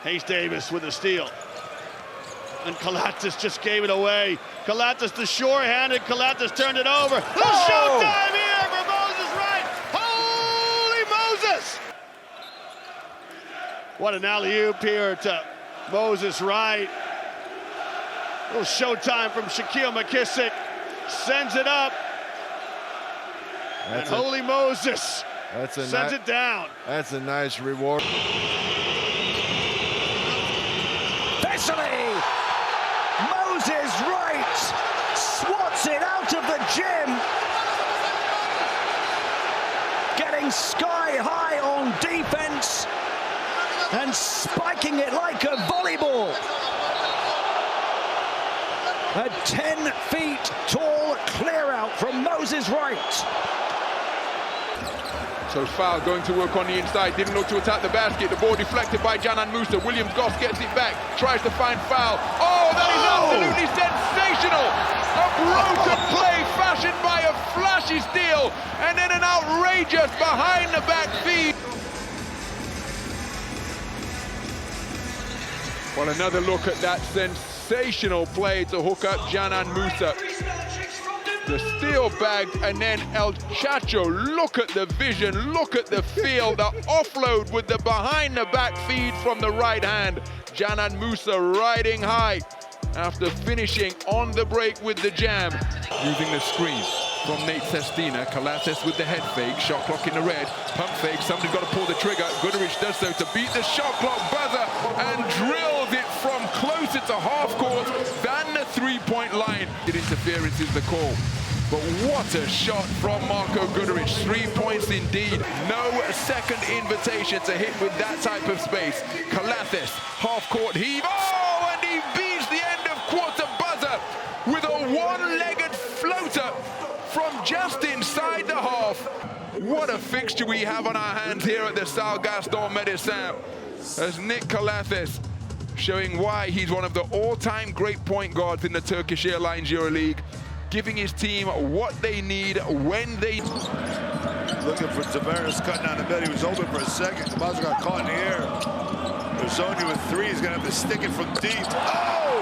Hayes Davis with a steal. And Kalatis just gave it away. Kalatis the sure-handed, Kalatis turned it over. Oh! Showtime here for Moses Wright! Holy Moses! What an alley-oop here to Moses Wright. A little showtime from Shaquille McKissick. Sends it up. And Holy Moses sends it down. That's a nice reward. Vesely! Moses Wright swats it out of the gym. Getting sky high on defense and spiking it like a volleyball. A 10 feet tall clear out from Moses Wright. So foul going to work on the inside, didn't look to attack the basket, the ball deflected by Canan Musa. Williams Goss gets it back, tries to find foul. Oh, that is absolutely sensational! A broken play fashioned by a flashy steal, and then an outrageous behind the back feed. Well, another look at that sensational play to hook up Canan Musa. The steal bagged, and then El Chacho, look at the vision, look at the feel, the offload with the behind the back feed from the right hand. Canan Musa riding high after finishing on the break with the jam. Using the screen from Nate Sestina, Kalatis with the head fake, shot clock in the red, pump fake, somebody's got to pull the trigger. Goodrich does so to beat the shot clock buzzer and drills it from closer to half court than the three-point line. Interference is the call. But what a shot from Marko Guduric. 3 points indeed. No second invitation to hit with that type of space. Kalatis, half-court heave. Oh, and he beats the end of quarter buzzer with a one-legged floater from just inside the half. What a fixture we have on our hands here at the Salle Gaston Médecin. As Nick Kalatis showing why he's one of the all-time great point guards in the Turkish Airlines EuroLeague, giving his team what they need when they... Looking for Tavares cutting down the middle. He was open for a second. Tavares got caught in the air. Ozoni with three. He's going to have to stick it from deep. Oh!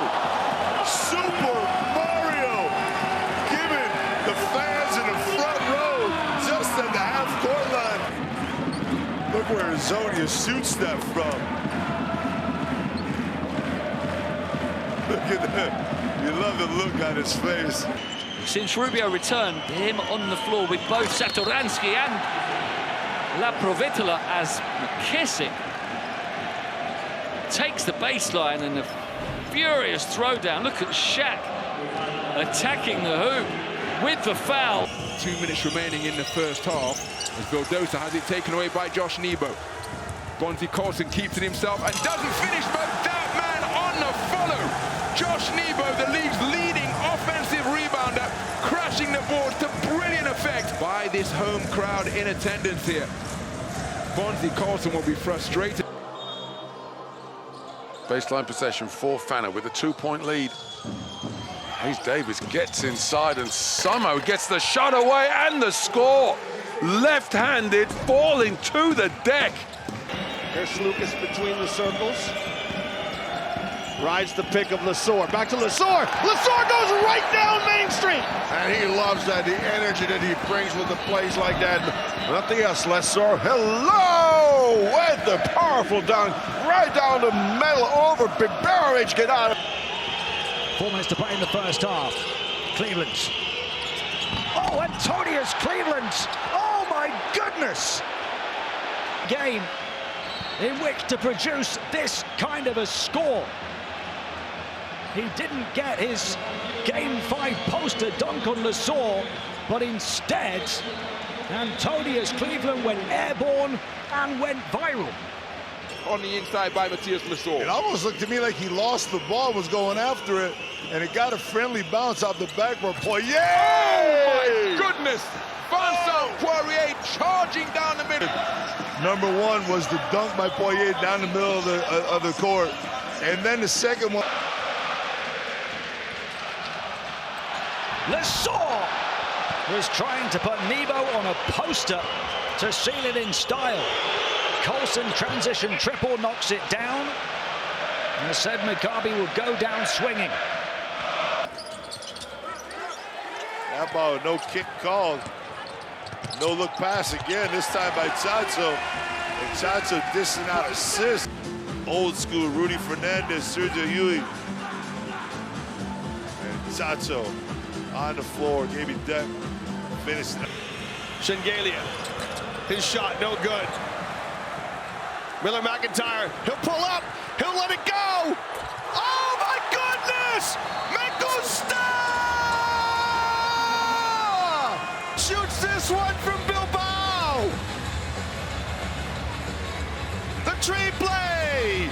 Super Mario! Giving the fans in the front row just at the half-court line. Look where Ozoni shoots that from. Look at that. You love the look on his face. Since Rubio returned, him on the floor with both Satoransky and La Provitola as McKissick takes the baseline and a furious throwdown. Look at Shaq attacking the hoop with the foul. 2 minutes remaining in the first half as Vildosa has it taken away by Josh Nebo. Bonzi Colson keeps it himself and doesn't finish, but that man on the follow. Josh Nebo, the league's leading offensive rebounder, crashing the board to brilliant effect by this home crowd in attendance here. Bonzi Colson will be frustrated. Baseline possession for Fana with a 2-point lead. Hayes Davis gets inside and somehow gets the shot away and the score. Left-handed, falling to the deck. Here's Lucas between the circles. Rides the pick of Lesor. Back to Lesor. Lesor goes right down Main Street. And he loves that, the energy that he brings with the plays like that. Nothing else, Lesor. Hello! With the powerful dunk. Right down the middle over Biberovic. Get out. 4 minutes to play in the first half. Cleveland. Oh, Antonius Cleveland. Oh, my goodness. Game in which to produce this kind of a score. He didn't get his Game 5 poster dunk on Lesor, but instead, Antonius Cleveland went airborne and went viral. On the inside by Matthias Lesor. It almost looked to me like he lost the ball, was going after it, and it got a friendly bounce off the backboard. Poirier! Oh, my goodness! Vincent Poirier charging down the middle. Number one was the dunk by Poirier down the middle of the court. And then the second one. Lesor was trying to put Nebo on a poster to seal it in style. Colson transition triple knocks it down. And said Maccabi will go down swinging. That ball, no kick called. No look pass again, this time by Chacho. And Chacho dishing out assist. Old school Rudy Fernandez, Sergio Yui. And Chacho on the floor, gave me depth, finished. Shengelia, his shot, no good. Miller McIntyre, he'll pull up, he'll let it go. Oh my goodness! Mengusta! Shoots this one from Bilbao. The tree play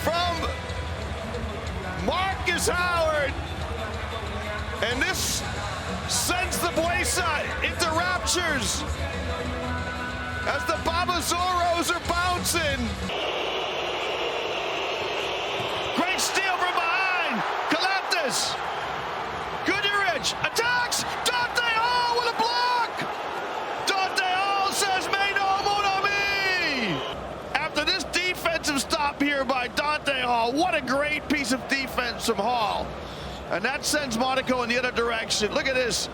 from Marcus Howard. And this sends the Buesa into raptures as the Babazoros are bouncing. Great steal from behind. Calantes. Guduric attacks. Dante Hall with a block. Dante Hall says, "Mais non, mon ami." After this defensive stop here by Dante Hall, what a great piece of defense from Hall. And that sends Monaco in the other direction. Look at this.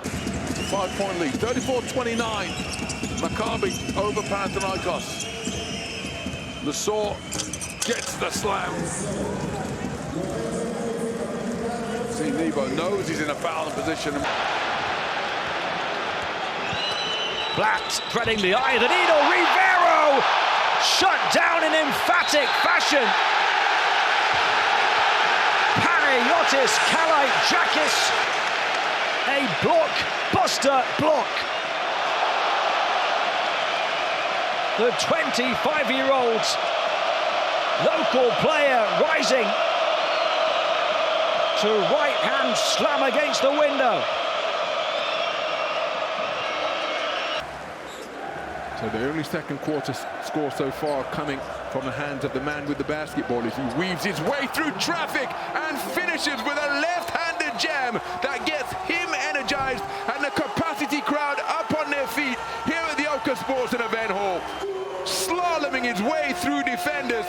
5-point lead, 34-29. Maccabi over Panathinaikos. Lesor gets the slam. See, Nebo knows he's in a fouling position. Blatt threading the eye of the needle. Rivero shut down in emphatic fashion. Panayotis Kalaitzakis. A blockbuster block. The 25-year-old local player rising to right-hand slam against the window. So the only second quarter score so far coming from the hands of the man with the basketball as he weaves his way through traffic and finishes with a left-handed jam that gets him energized and the capacity crowd up on their feet here at the Oka Sports and Event Hall. Slaloming his way through defenders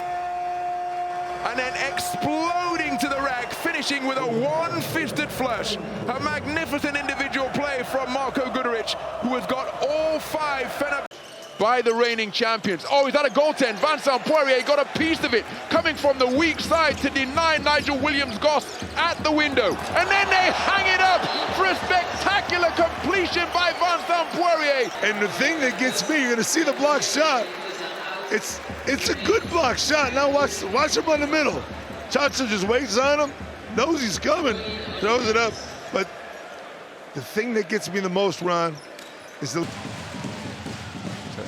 and then exploding to the rack, finishing with a one-fisted flush. A magnificent individual play from Marko Guduric, who has got all five Fenerbahce by the reigning champions. Oh, is that a goaltend? Vincent Poirier got a piece of it, coming from the weak side to deny Nigel Williams-Goss at the window. And then they hang it up for a spectacular completion by Vincent Poirier. And the thing that gets me, you're gonna see the block shot. It's a good block shot. Now watch him on the middle. Chacho just waits on him, knows he's coming, throws it up. But the thing that gets me the most, Ron, is the...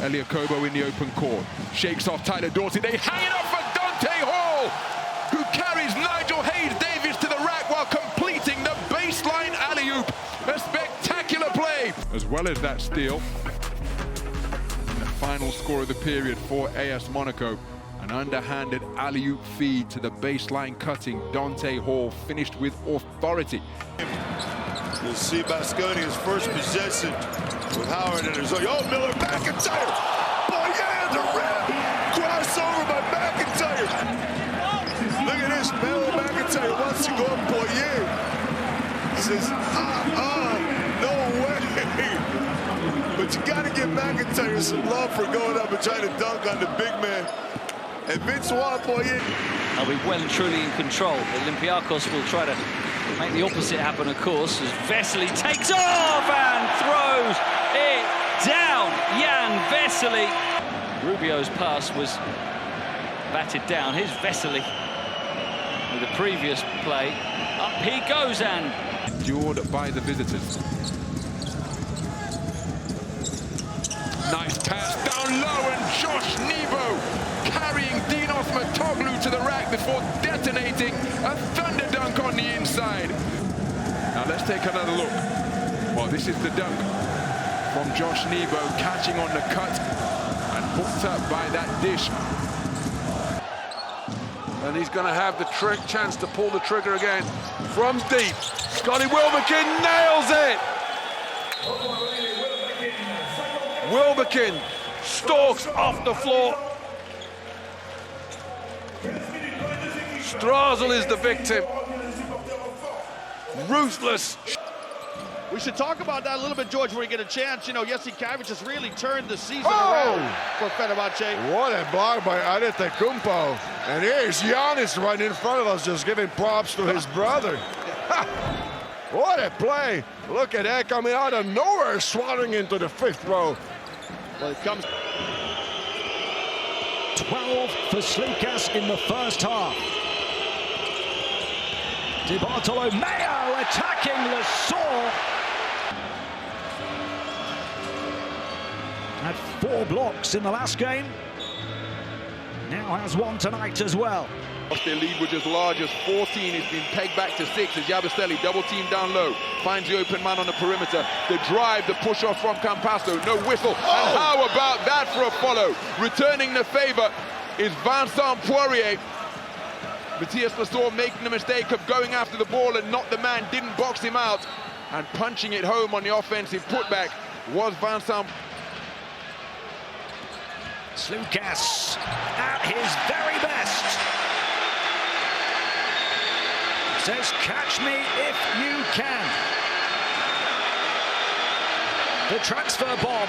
Elia Kobo in the open court, shakes off Tyler Dorsey. They hang it up for Dante Hall, who carries Nigel Hayes-Davis to the rack while completing the baseline alley-oop. A spectacular play. As well as that steal, and the final score of the period for AS Monaco, an underhanded alley-oop feed to the baseline cutting Dante Hall, finished with authority. You'll see Baskonia's first possession with Howard and his... Oh, Miller McIntyre! Boy, yeah, the rim! Crossover by McIntyre! Look at this, Miller McIntyre wants to go up, Boyer. He says, no way! But you gotta give McIntyre some love for going up and trying to dunk on the big man. And Vince Boyer. They'll be well and truly in control. Olympiacos will try to make the opposite happen, of course, as Vesely takes off and throws it down. Jan Vesely. Rubio's pass was batted down. Here's Vesely with the previous play. Up he goes and... Endured by the visitors. Nice pass down low, and Josh Nebo carrying Dinos Matoglu to the rack before detonating a thunder dunk on the inside. Now let's take another look. Well, this is the dunk from Josh Nebo, catching on the cut and hooked up by that dish. And he's going to have the chance to pull the trigger again from deep. Scotty Wilbekin nails it. Wilbekin stalks off the floor. Strasel is the victim. Ruthless. We should talk about that a little bit, George, when we get a chance. You know, Jesse Kavic has really turned the season around for Fenerbahce. What a block by Antetokounmpo. And here's Giannis right in front of us, just giving props to his brother. What a play. Look at that coming out of nowhere, swatting into the fifth row. Well, it comes. 12 for Slukas in the first half. Di Bartolomeo attacking Lasor. Had 4 blocks in the last game. Now has one tonight as well. Their lead was as large as 14. It's been pegged back to 6 as Yabusele double team down low. Finds the open man on the perimeter. The drive, the push off from Campasso. No whistle. And how about that for a follow? Returning the favor is Vincent Poirier. Matthias Lasor making the mistake of going after the ball and not the man. Didn't box him out. And punching it home on the offensive putback was Vincent. Slukas at his very best. Says, catch me if you can. The transfer bomb.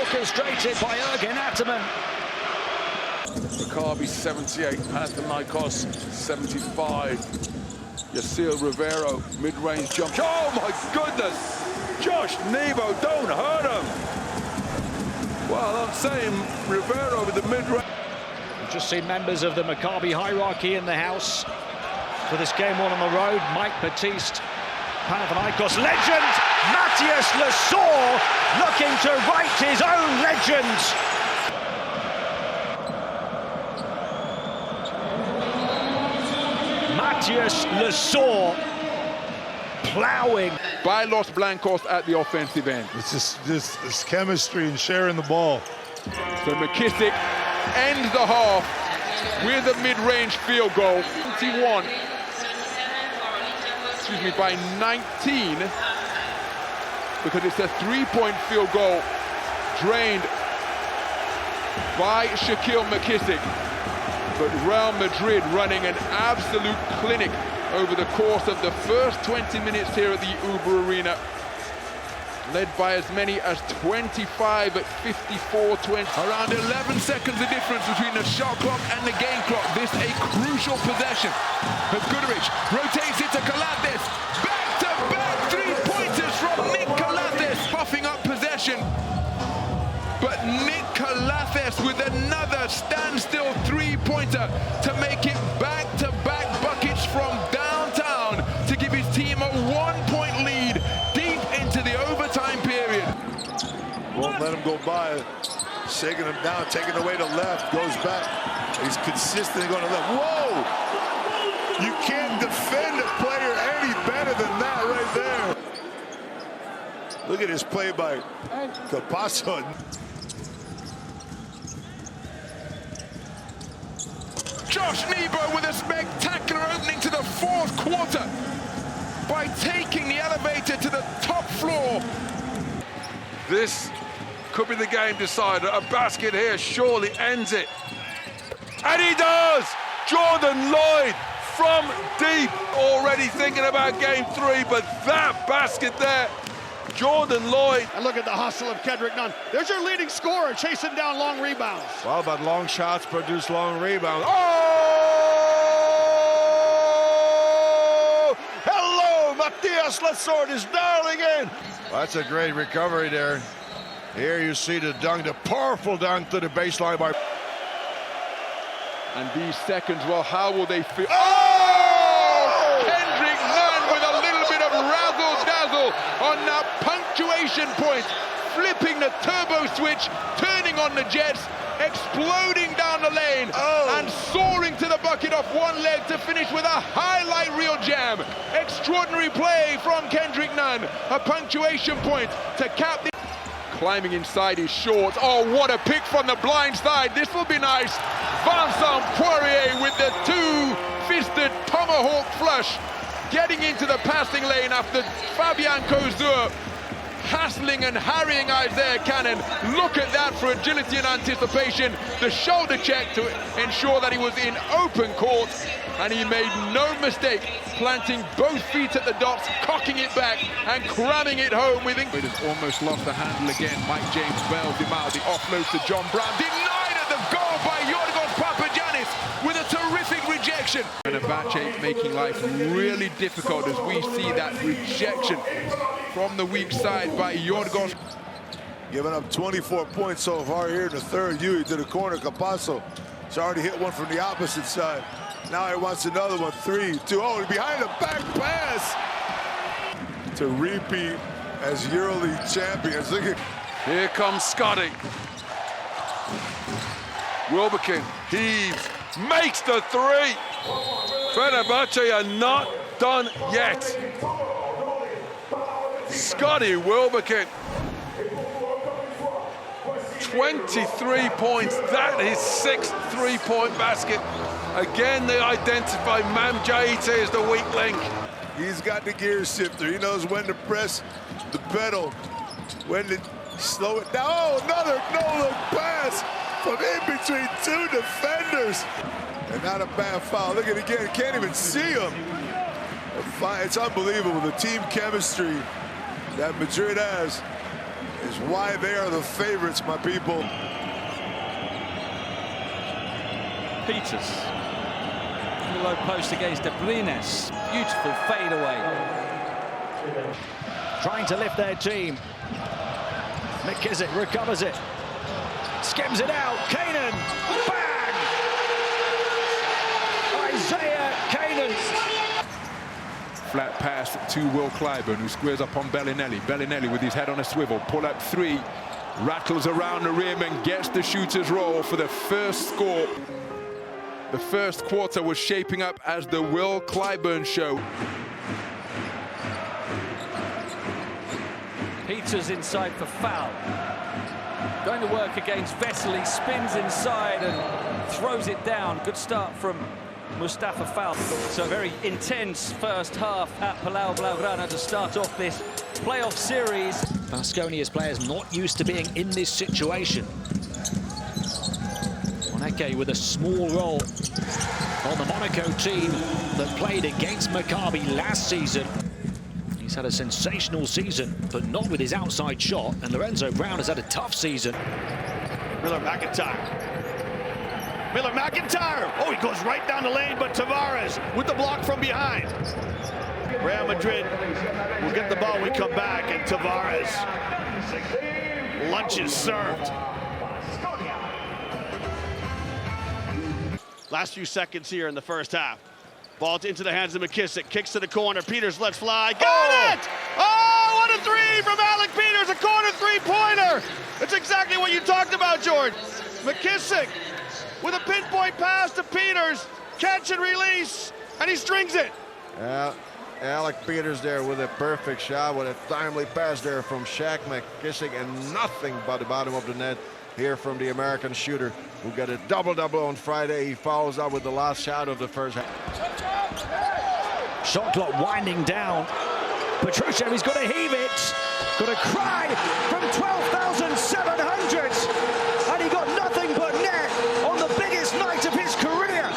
Orchestrated by Ergin Ataman. Maccabi 78, Panathinaikos 75. Yacir Rivero, mid-range jump. Oh my goodness! Josh Nebo, don't hurt him! Well, I'm saying Rivero with the mid-range. We've just seen members of the Maccabi hierarchy in the house for this game one on the road. Mike Batiste, Panathinaikos legend, Matthias Lasor looking to write his own legend. Matthias Lasor plowing. By Los Blancos at the offensive end. It's just this chemistry and sharing the ball. So McKissick ends the half with a mid-range field goal. 21. Excuse me, by 19. Because it's a three-point field goal drained by Shaquille McKissick. But Real Madrid running an absolute clinic over the course of the first 20 minutes here at the Uber Arena. Led by as many as 25 at 54-20. Around 11 seconds the difference between the shot clock and the game clock. This a crucial possession. But Goodrich rotates it to Calates. Back-to-back three-pointers from Nick Calates. Puffing up possession. But Nick Calates with another standstill three-pointer to make it back-to-back buckets from downtown to give his team a one-point lead deep into the overtime period. Won't let him go by. Shaking him down, taking away to left, goes back. He's consistently going to left. Whoa! You can't defend a player any better than that right there. Look at this play by Campasso. Josh Nebo with a spectacular opening to the fourth quarter by taking the elevator to the top floor. This could be the game decider. A basket here surely ends it. And he does! Jordan Lloyd from deep, already thinking about game 3, but that basket there, Jordan Lloyd. And look at the hustle of Kendrick Nunn. There's your leading scorer chasing down long rebounds. Well, but long shots produce long rebounds. Oh! Hello, Matthias Lasor is dialing in. Well, that's a great recovery there. Here you see the dunk, the powerful dunk to the baseline by... And these seconds, well, how will they feel? Oh! Kendrick Nunn with a little bit of razzle-dazzle on that punctuation point, flipping the turbo switch, turning on the jets, exploding down the lane, and soaring to the bucket off one leg to finish with a highlight reel jam. Extraordinary play from Kendrick Nunn, a punctuation point to cap the... Climbing inside his shorts. Oh, what a pick from the blind side. This will be nice. Vincent Poirier with the two-fisted tomahawk flush, getting into the passing lane after Fabian Kozur hassling and harrying Isaiah Cannon. Look at that for agility and anticipation. The shoulder check to ensure that he was in open court, and he made no mistake, planting both feet at the dots, cocking it back and cramming it home with... It has almost lost the handle again. Mike James bails him out. The offload to John Brown. Denied at the goal by Yorgos Papagiannis with a terrific rejection. And Abache making life really difficult as we see that rejection from the weak side by Yorgos. Giving up 24 points so far here in the third. Yui to the corner. Capasso has already hit one from the opposite side. Now he wants another one. 3, 2, oh, behind the back pass to repeat as EuroLeague champions. Look at... Here comes Scotty. Wilbekin heaves, makes the 3. Fenerbahce are not done yet. Scotty Wilbekin. 23 points. That is 6th three-point basket. Again, they identify Mam Jaite as the weak link. He's got the gear shifter. He knows when to press the pedal, when to slow it down. Oh, another no-look pass from in between 2 defenders. And not a bad foul. Look at it again. Can't even see him. It's unbelievable. The team chemistry that Madrid has is why they are the favorites, my people. Peters. Low post against De Bruyne. Beautiful fadeaway. Trying to lift their team. McKissick recovers it. Skims it out. Kanan. Bang! Isaiah Kanan. Flat pass to Will Clyburn, who squares up on Bellinelli. Bellinelli with his head on a swivel. Pull up 3. Rattles around the rim and gets the shooter's roll for the first score. The first quarter was shaping up as the Will Clyburn show. Peters inside for foul. Going to work against Vesely, spins inside and throws it down. Good start from Mustafa Fall. So a very intense first half at Palau Blaugrana to start off this playoff series. Baskonia's players not used to being in this situation. Moneke with a small role on the Monaco team that played against Maccabi last season. He's had a sensational season, but not with his outside shot, and Lorenzo Brown has had a tough season. Miller McIntyre. Oh, he goes right down the lane, but Tavares with the block from behind. Real Madrid will get the ball when we come back, and Tavares. Lunch is served. Last few seconds here in the first half. Ball into the hands of McKissick. Kicks to the corner. Peters lets fly. Got it! Oh, what a 3 from Alec Peters. A corner 3-pointer. That's exactly what you talked about, George. McKissick with a pinpoint pass to Peters. Catch and release, and he strings it. Alec Peters there with a perfect shot, with a timely pass there from Shaq McKissick, and nothing but the bottom of the net here from the American shooter, who got a double-double on Friday. He follows up with the last shot of the first half. Shot clock winding down. Petrushev, he's got to heave it. Got a cry from 12,700. And he got nothing but net on the biggest night of his career.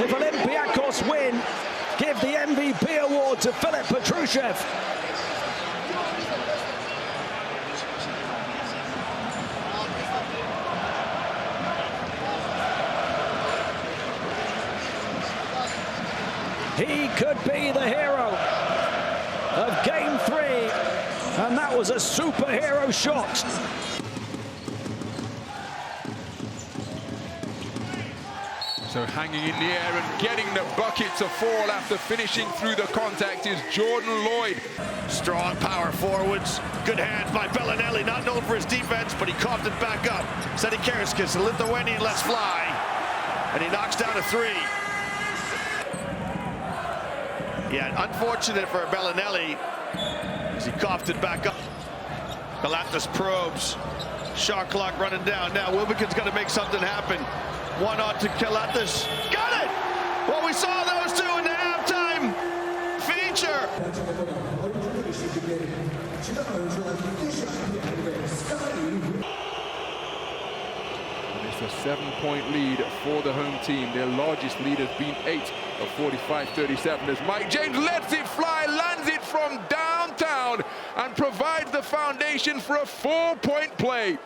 If Olympiacos win, give the MVP award to Filip Petrushev. He could be the hero of Game 3, and that was a superhero shot. So hanging in the air and getting the bucket to fall after finishing through the contact is Jordan Lloyd. Strong power forwards. Good hands by Bellinelli, not known for his defense, but he coughed it back up. Seti Kerskis, the Lithuanian, lets fly. And he knocks down a 3. Yeah, unfortunate for Bellinelli as he coughed it back up. Kalatas probes. Shot clock running down. Now Wilbekin's got to make something happen. One on to Kalatas. Got it! Well, we saw those two in the halftime feature. It's a 7-point lead for the home team. Their largest lead has been 8 of 45-37 as Mike James lets it fly, lands it from downtown, and provides the foundation for a 4-point play.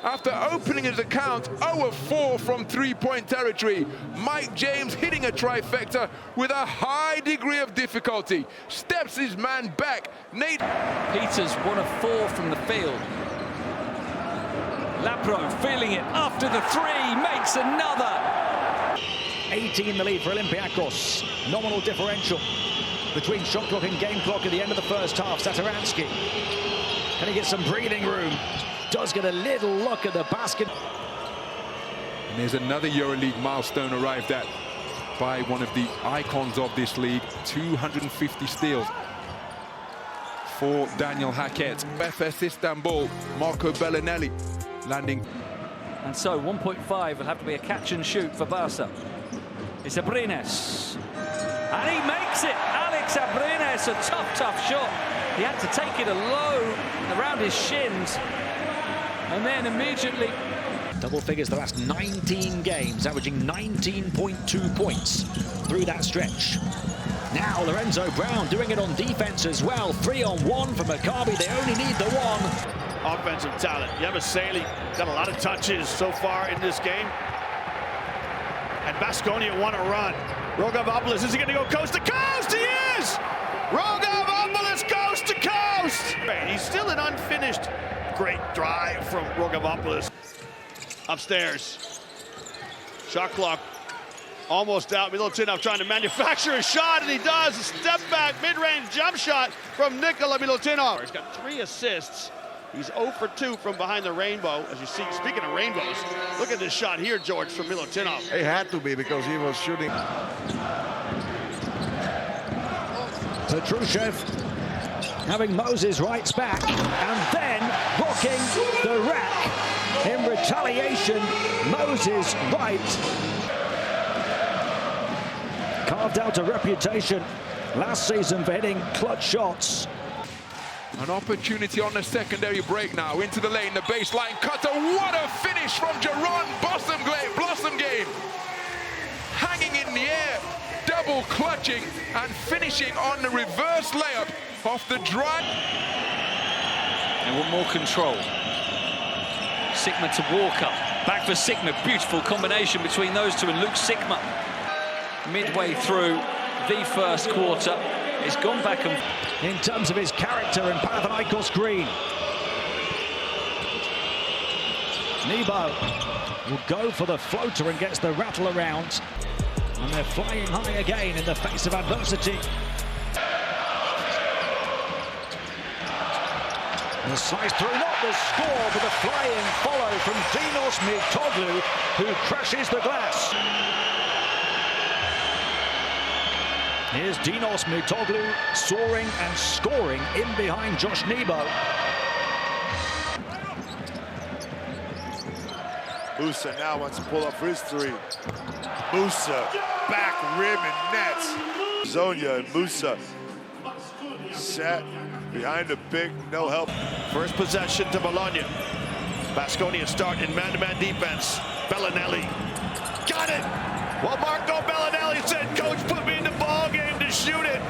After opening his account 0 of 4 from 3-point territory, Mike James hitting a trifecta with a high degree of difficulty. Steps his man back. Nate Peters 1 of 4 from the field. Lapro feeling it after the 3, makes another. 18 the lead for Olympiacos. Nominal differential between shot clock and game clock at the end of the first half. Satoransky, can he get some breathing room? Does get a little look at the basket. And there's another EuroLeague milestone arrived at by one of the icons of this league. 250 steals for Daniel Hackett. FS Istanbul, Marco Bellinelli landing. And so 1.5 will have to be a catch and shoot for Barca. It's Abrines. And he makes it. Alex Abrines, a tough shot. He had to take it low around his shins. And then immediately... Double figures the last 19 games, averaging 19.2 points through that stretch. Now Lorenzo Brown doing it on defense as well. 3-on-1 for Maccabi. They only need the one. Offensive talent. Yabusele got a lot of touches so far in this game. And Baskonia want to run. Rogavopoulos, is he going to go coast to coast? He is! Rogavopoulos coast to coast! He's still an unfinished great drive from Rogavopoulos. Upstairs. Shot clock almost out. Milutinov trying to manufacture a shot, and he does. A step back, mid-range jump shot from Nikola Milutinov. He's got 3 assists. He's 0 for 2 from behind the rainbow. As you see, speaking of rainbows, look at this shot here, George, from Milutinov. It had to be because he was shooting. Petrushev having Moses rights back and then blocking the rack. In retaliation, Moses right. Carved out a reputation last season for hitting clutch shots. An opportunity on the secondary break now. Into the lane, the baseline cutter. What a finish from Jaron Blossomgame. Hanging in the air, double clutching and finishing on the reverse layup off the drive. They want more control. Sigma to Walker. Back for Sigma. Beautiful combination between those two, and Luke Sigma. Midway through the first quarter, it's gone back and... In terms of his character and Panathinaikos green. Nebo will go for the floater and gets the rattle around. And they're flying high again in the face of adversity. The slice through, not the score, but a flying follow from Dinos Mitoglu, who crashes the glass. Here's Dinos Mitoglu soaring and scoring in behind Josh Nebo. Musa now wants to pull up for his 3. Musa, back rim and nets. Zonia and Musa set behind the big, no help. First possession to Bologna. Baskonia start in man-to-man defense. Bellinelli got it. Well, Marco Bellinelli said, "Coach, put me in the ball game to shoot it."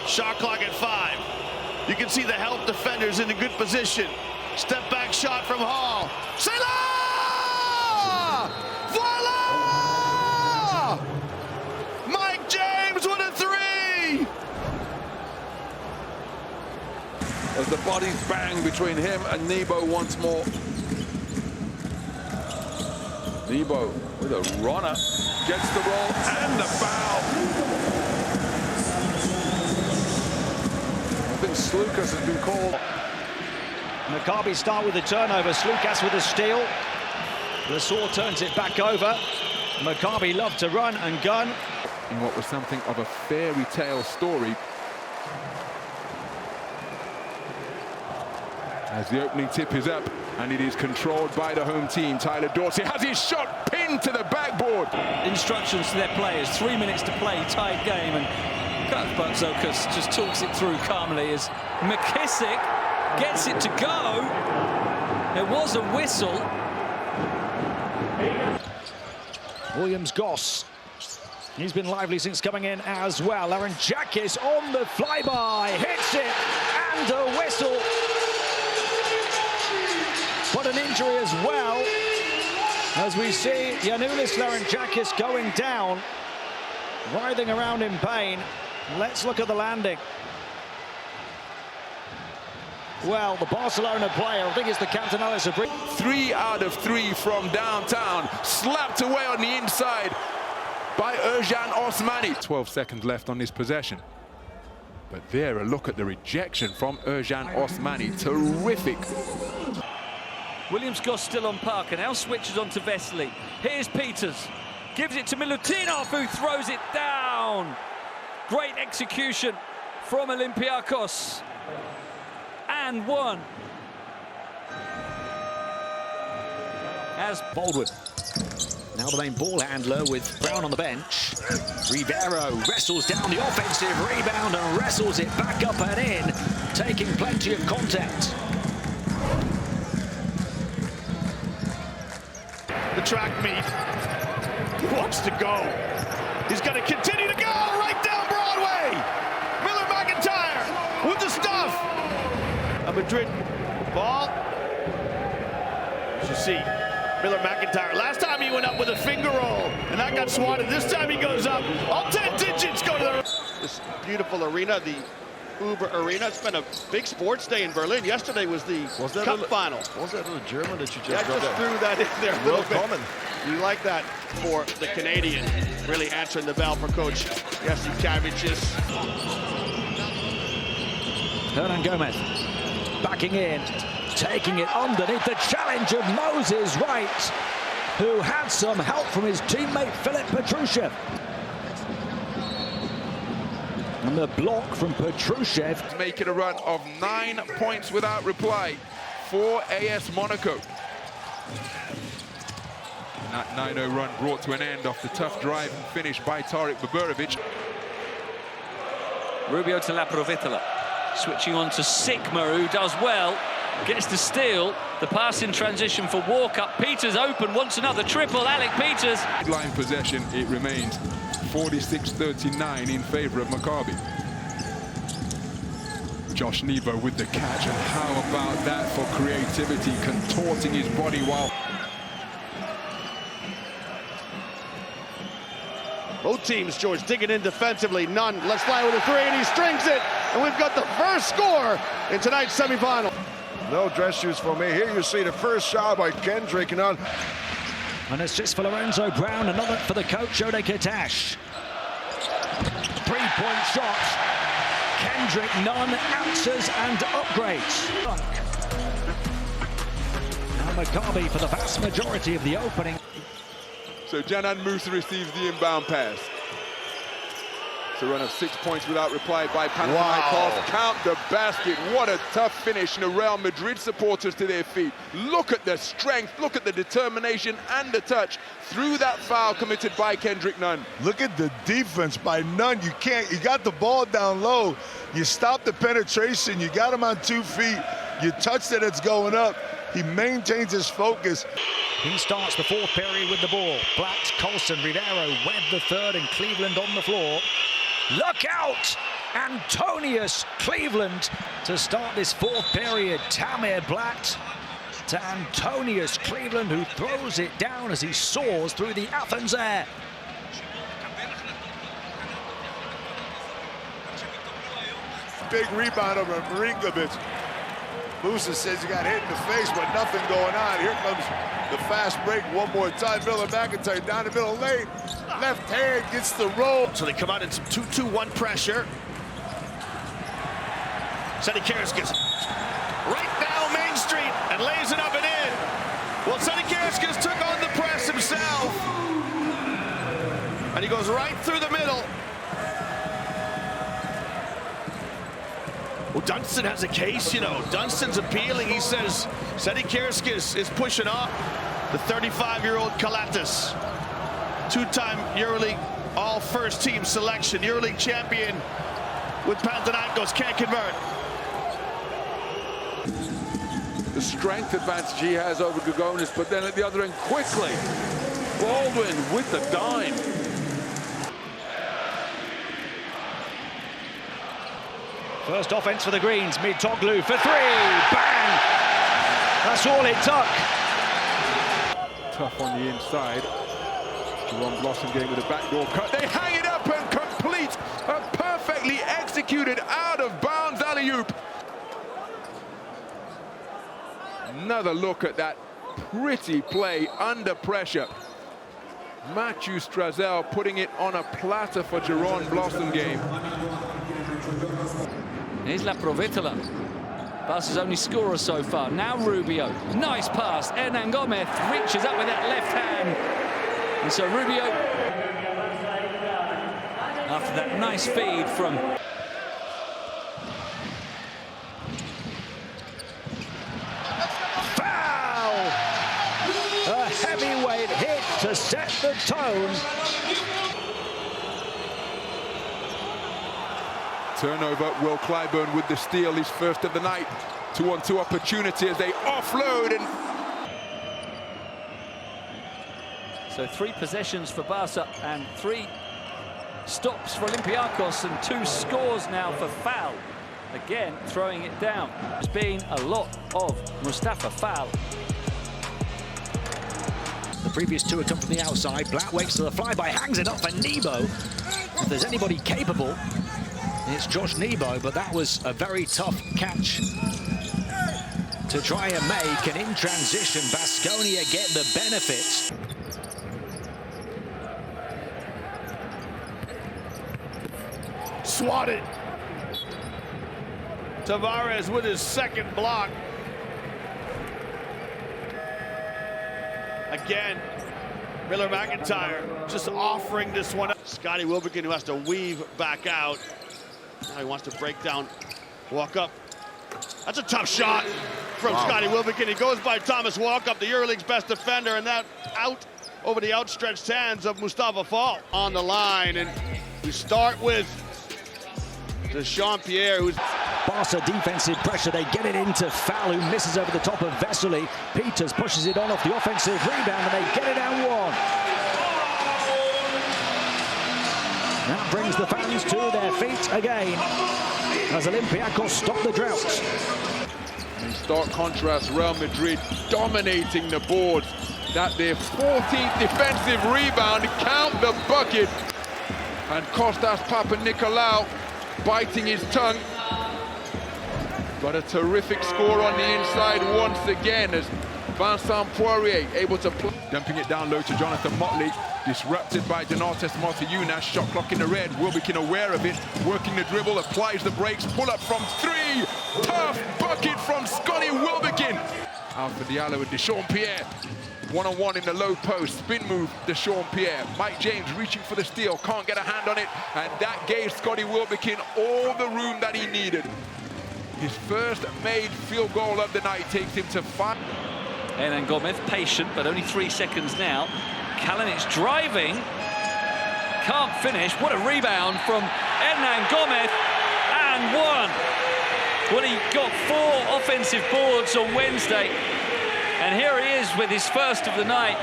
Shot clock at 5. You can see the help defenders in a good position. Step back shot from Hall. C'est là! Voila! Mike James with a 3. As the bodies bang between him and Nebo once more. Nebo with a runner, gets the roll and the foul. I think Slukas has been called. Maccabi start with the turnover. Slukas with a steal. Lesaur turns it back over. Maccabi love to run and gun. In what was something of a fairy tale story. As the opening tip is up, and it is controlled by the home team. Tyler Dorsey has his shot pinned to the backboard. Instructions to their players, 3 minutes to play, tied game, and Coach Bartzokas just talks it through calmly as McKissick gets it to go. There was a whistle. Williams Goss. He's been lively since coming in as well. Larenjakis on the flyby, hits it, and a whistle. But an injury as well, as we see Giannis Larenjakis going down, writhing around in pain. Let's look at the landing. Well, the Barcelona player, I think it's the captain, Alice. 3 out of 3 from downtown, slapped away on the inside by Ercan Osmani. 12 seconds left on this possession. But there, a look at the rejection from Ercan Osmani. Terrific. Williams Goss still on Parker, now switches on to Vesely. Here's Peters, gives it to Milutinov, who throws it down. Great execution from Olympiacos. And one. As Baldwin. Now the main ball handler with Brown on the bench. Rivero wrestles down the offensive rebound and wrestles it back up and in, taking plenty of contact. The track meet. He wants to go. He's going to continue to go right down Broadway. Miller McIntyre with the stuff. A Madrid ball. As you see, Miller McIntyre. Last time he went up with a finger roll, and that got swatted. This time he goes up. All 10 digits go to the... This beautiful arena, the Uber Arena. It's been a big sports day in Berlin. Yesterday was the Cup final. Was that little German that you just Yeah, I just threw that in there a little bit. You like that for the Canadian, really answering the bell for Coach Jesse Cavicius. Hernan Gomez backing in, taking it underneath the challenge of Moses Wright, who had some help from his teammate Filip Petrushev. And the block from Petrushev. Making a run of 9 points without reply for AS Monaco. And that 9-0 run brought to an end off the tough drive and finish by Tarik Baburovic. Rubio to Laprovitola. Switching on to Sikma, who does well. Gets to steal. The pass in transition for Walker. Peters open, wants another triple. Alec Peters. Line possession, it remains 46-39 in favor of Maccabi. Josh Nebo with the catch, and how about that for creativity, contorting his body while... Both teams, George, digging in defensively. Nunn, let's fly with a 3, and he strings it. And we've got the first score in tonight's semifinal. No dress shoes for me. Here you see the first shot by Kendrick Nunn. And it's just for Lorenzo Brown, another for the coach, Ode Katash. 3-point shot. Kendrick Nunn answers and upgrades. Now Maccabi for the vast majority of the opening. So Canan Musa receives the inbound pass. It's a run of 6 points without reply by Panathinaikos. Wow. Count the basket. What a tough finish. And the Real Madrid supporters to their feet. Look at the strength, look at the determination and the touch through that foul committed by Kendrick Nunn. Look at the defense by Nunn. You got the ball down low. You stop the penetration. You got him on 2 feet. You touched it, it's going up. He maintains his focus. He starts the fourth period with the ball. Blatt, Colson, Rivero, Webb the third, and Cleveland on the floor. Look out! Antonius Cleveland to start this fourth period. Tamir Blatt to Antonius Cleveland, who throws it down as he soars through the Athens air. Big rebound over Marinkovic. Musa says he got hit in the face, but nothing going on. Here comes the fast break one more time. Miller McIntyre down the middle lane. Left hand gets the roll. So they come out in some 2-2-1 pressure. Sedikirskis right down Main Street and lays it up and in. Well, Sedikirskis took on the press himself. And he goes right through the middle. Well, Dunston has a case, you know. Dunston's appealing. He says Sedikirskis is pushing off. The 35-year-old Kalatis, 2-time EuroLeague all-first-team selection, EuroLeague champion with Panathinaikos, can't convert. The strength advantage he has over Gogonis, but then at the other end, quickly, Baldwin with the dime. First offense for the Greens, Mitoglu for three, bang! That's all it took. Tough on the inside. Jerome Blossomgame with a backdoor cut. They hang it up and complete a perfectly executed out-of-bounds alley-oop. Another look at that pretty play under pressure. Matthew Strazel putting it on a platter for Jerome Blossomgame. Here's La Provitola. Barca's only scorer so far. Now Rubio. Nice pass. Hernan Gomez reaches up with that left hand. And so Rubio, after that nice feed from... Foul! A heavyweight hit to set the tone. Turnover, Will Clyburn with the steal, his first of the night. 2-on-2 opportunity as they offload and... So 3 possessions for Barca and 3 stops for Olympiacos and 2 scores now for Fall. Again, throwing it down. There's been a lot of Mustafa Fall. The previous 2 have come from the outside. Black waits to the flyby, hangs it up for Nebo. If there's anybody capable, it's Josh Nebo, but that was a very tough catch to try and make. And in transition, Baskonia get the benefits. Swatted. Tavares with his second block. Again, Miller McIntyre just offering this one up. Scotty Wilbekin, who has to weave back out. Now he wants to break down, walk up. That's a tough shot from Scotty Wilbekin. He goes by Thomas Walkup, the EuroLeague's best defender, and that out over the outstretched hands of Mustafa Fall on the line. And we start with Dechampierre, who's... Barca defensive pressure, they get it into Fall, who misses over the top of Vesely. Peters pushes it on off the offensive rebound, and they get it down 1. That brings the fans to their feet again as Olympiacos stop the drought. In stark contrast, Real Madrid dominating the boards. That their 14th defensive rebound, count the bucket. And Kostas Papanikolaou biting his tongue. But a terrific score on the inside once again as Vincent Poirier able to play. Dumping it down low to Jonathan Motley. Disrupted by Donatas Motiejunas. Shot clock in the red. Wilbekin aware of it. Working the dribble, applies the brakes. Pull up from 3. Tough bucket from Scotty Wilbekin. Alpha Diallo and Dechampierre. 1-on-1 in the low post. Spin move, Dechampierre. Mike James reaching for the steal. Can't get a hand on it. And that gave Scotty Wilbekin all the room that he needed. His first made field goal of the night takes him to 5. Hernan Gomez, patient, but only 3 seconds now. Kalinic driving, can't finish. What a rebound from Hernan Gomez, and 1. Well, he got 4 offensive boards on Wednesday, and here he is with his first of the night,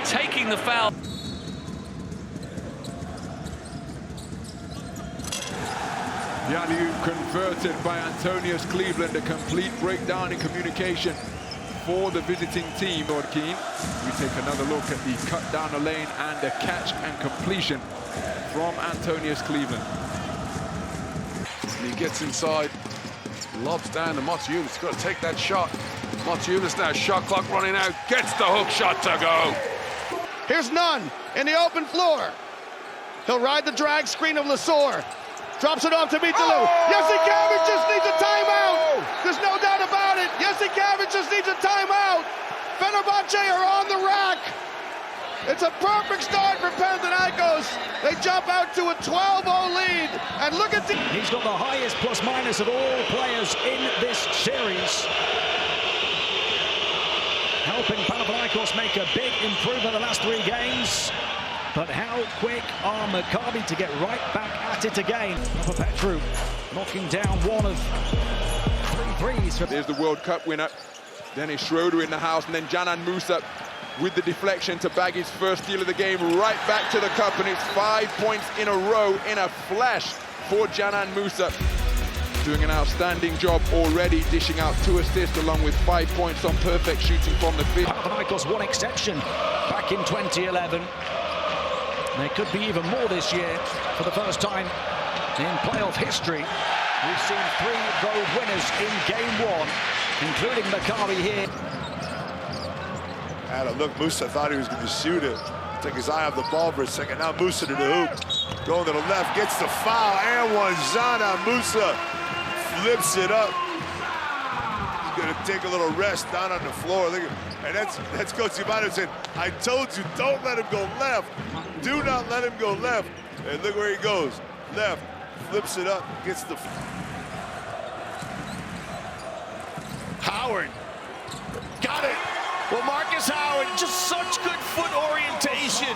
taking the foul. The alley-oop converted by Antonius Cleveland. A complete breakdown in communication for the visiting team. Lord Keane, we take another look at the cut down the lane and the catch and completion from Antonius Cleveland. He gets inside, lobs down to Motiejunas. He's got to take that shot. Motiejunas now, shot clock running out, gets the hook shot to go. Here's Nunn in the open floor. He'll ride the drag screen of Lasor. Drops it off to Mitalou. Jasikavic just needs a timeout. There's no doubt about it. Jasikavic just needs a timeout. Fenerbahce are on the rack. It's a perfect start for Panathinaikos. They jump out to a 12-0 lead. And look at the... He's got the highest plus-minus of all players in this series. Helping Panathinaikos make a big improvement the last 3 games. But how quick are Maccabi to get right back at it again? Petru knocking down 1 of 3 threes. There's the World Cup winner, Dennis Schroeder in the house, and then Canan Musa with the deflection to bag his first steal of the game, right back to the cup, and it's 5 points in a row in a flash for Canan Musa. Doing an outstanding job already, dishing out 2 assists along with 5 points on perfect shooting from the field. Panathinaikos one exception back in 2011. There could be even more this year. For the first time in playoff history, we've seen 3 road winners in game 1, including Maccabi here. Had a look, Musa thought he was going to shoot it. Took his eye off the ball for a second. Now Musa to the hoop. Going to the left, gets the foul, and one. Canan Musa flips it up. He's going to take a little rest down on the floor. Look at, and that's Coach Ivanovic saying, I told you, don't let him go left. Do not let him go left. And look where he goes. Left, flips it up, gets the... Howard, got it. Well, Marcus Howard, just such good foot orientation.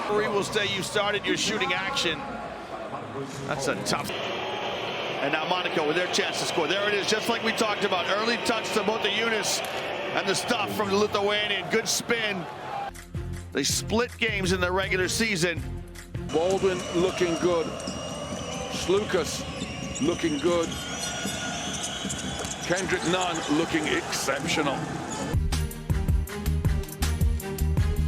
He will say you started your shooting action. That's a tough. And now Monaco with their chance to score. There it is, just like we talked about. Early touch to both the Eunice and the stuff from the Lithuanian. Good spin. They split games in the regular season. Baldwin looking good. Slukas looking good. Kendrick Nunn looking exceptional.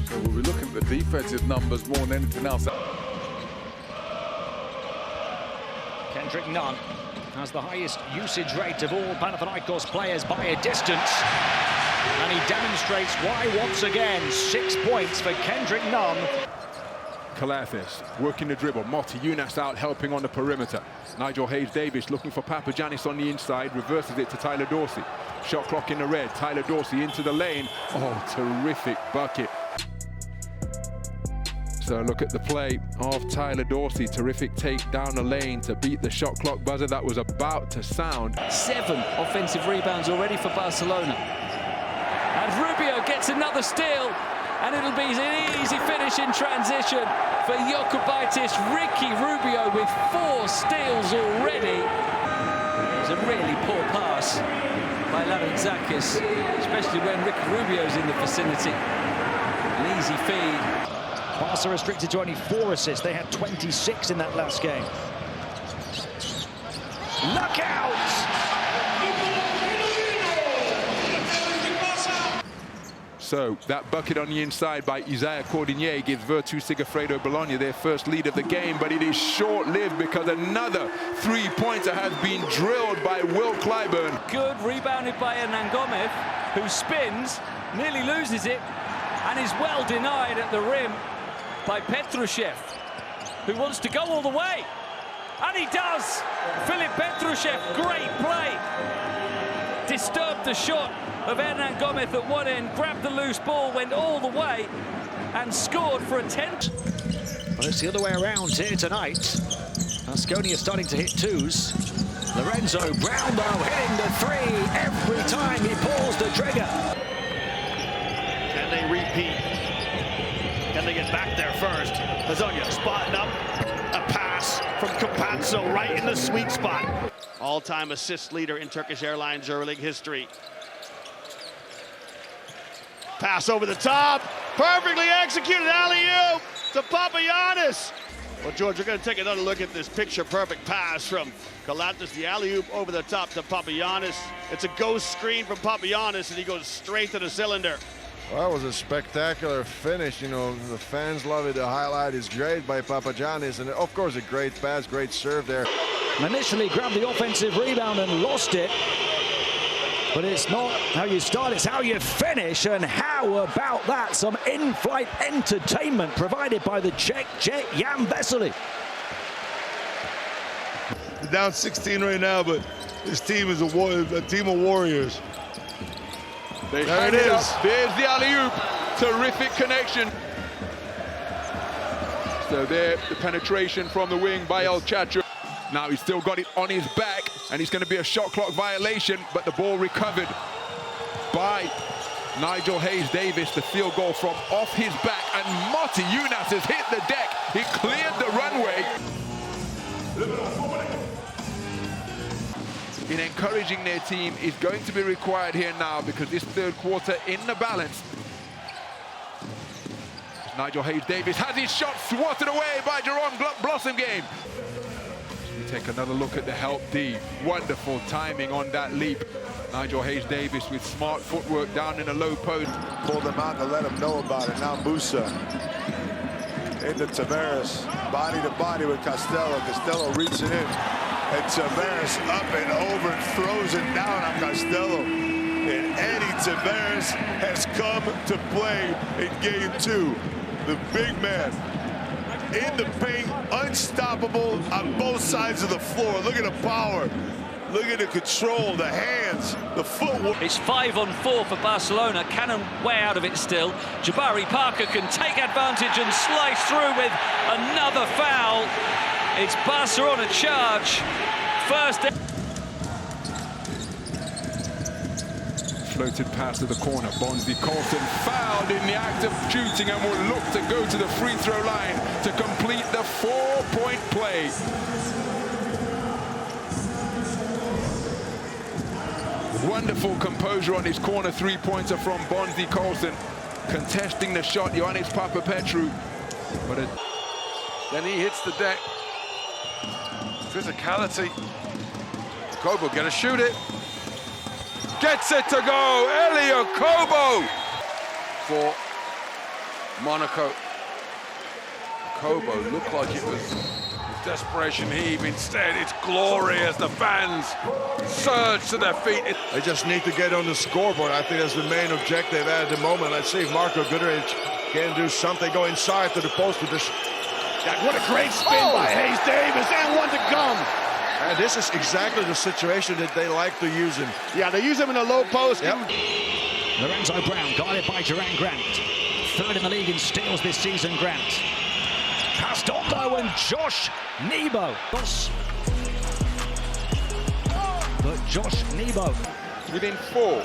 So we'll be looking at the defensive numbers more than anything else. Kendrick Nunn has the highest usage rate of all Panathinaikos players by a distance. And he demonstrates why once again. 6 points for Kendrick Nunn. Kalathis working the dribble. Motti Unas out helping on the perimeter. Nigel Hayes-Davis looking for Papagiannis on the inside. Reverses it to Tyler Dorsey. Shot clock in the red. Tyler Dorsey into the lane. Oh, terrific bucket. So look at the play of Tyler Dorsey. Terrific take down the lane to beat the shot clock buzzer that was about to sound. 7 offensive rebounds already for Barcelona. And Rubio gets another steal. And it'll be an easy finish in transition for Jokubaitis. Ricky Rubio with 4 steals already. It was a really poor pass by Larantzakis, especially when Ricky Rubio's in the vicinity. An easy feed. Barca restricted to only 4 assists. They had 26 in that last game. Look out! So that bucket on the inside by Isaiah Cordinier gives Virtus Sigafredo Bologna their first lead of the game, but it is short-lived because another 3-pointer has been drilled by Will Clyburn. Good, rebounded by Hernan Gomez, who spins, nearly loses it, and is well denied at the rim by Petrushev, who wants to go all the way. And he does! Filip Petrushev, great play. Disturbed the shot of Hernan Gomez at one end, grabbed the loose ball, went all the way, and scored for a 10. Well, it's the other way around here tonight. Asconia starting to hit 2s. Lorenzo Brown, though, hitting the 3 every time he pulls the trigger. Can they repeat? Can they get back there first? Hazonia spotting up. A pass from Campazzo right in the sweet spot. All-time assist leader in Turkish Airlines EuroLeague history. Pass over the top. Perfectly executed alley-oop to Papagiannis. Well, George, we're going to take another look at this picture-perfect pass from Kalathis. The alley-oop over the top to Papagiannis. It's a ghost screen from Papagiannis, and he goes straight to the cylinder. Well, that was a spectacular finish. You know, the fans love it. The highlight is great by Papagiannis, and of course a great pass, great serve there. Initially grabbed the offensive rebound and lost it. But it's not how you start, it's how you finish. And how about that? Some in-flight entertainment provided by the Czech Jet Jan Vesely. They're down 16 right now, but this team is a team of warriors. There it is. There's the alley-oop. Terrific connection. So there, the penetration from the wing by El Chacho. Now he's still got it on his back, and it's going to be a shot clock violation, but the ball recovered by Nigel Hayes-Davis. The field goal from off his back, and Motti Unas has hit the deck. He cleared the runway. in encouraging their team is going to be required here now, because this third quarter in the balance. Nigel Hayes-Davis has his shot swatted away by Jerome Blossomgame. We take another look at the help D. Wonderful timing on that leap. Nigel Hayes-Davis with smart footwork down in a low post. Pull them out to let them know about it. Now Musa into Tavares, body to body with Costello. Costello reaching in, and Tavares up and over and throws it down on Costello. And Eddie Tavares has come to play in game 2. The big man in the paint, unstoppable on both sides of the floor. Look at the power. Look at the control, the hands, the footwork. It's 5-on-4 for Barcelona. Cannon way out of it still. Jabari Parker can take advantage and slice through with another foul. It's Barca on a charge. First. Floated pass to the corner. Bonzi Colson fouled in the act of shooting and will look to go to the free throw line to complete the 4-point play. Wonderful composure on his corner three-pointer from Bonzi Colson. Contesting the shot, Ioannis Papapetrou. But then he hits the deck. Physicality. Kobo gonna shoot it. Gets it to go. Elie Kobo for Monaco. Kobo looked like it was desperation heave. Instead, it's glory as the fans surge to their feet. They just need to get on the scoreboard. I think that's the main objective at the moment. Let's see if Marco Goodrich can do something. Go inside to the post with this. What a great spin by Hayes-Davis, and one to come. And this is exactly the situation that they like to use him. Yeah, they use him in the low post. Yep. Lorenzo Brown, guarded by Duran Grant. Third in the league in steals this season, Grant. Castaldo and Josh Nebo. But Josh Nebo within 4.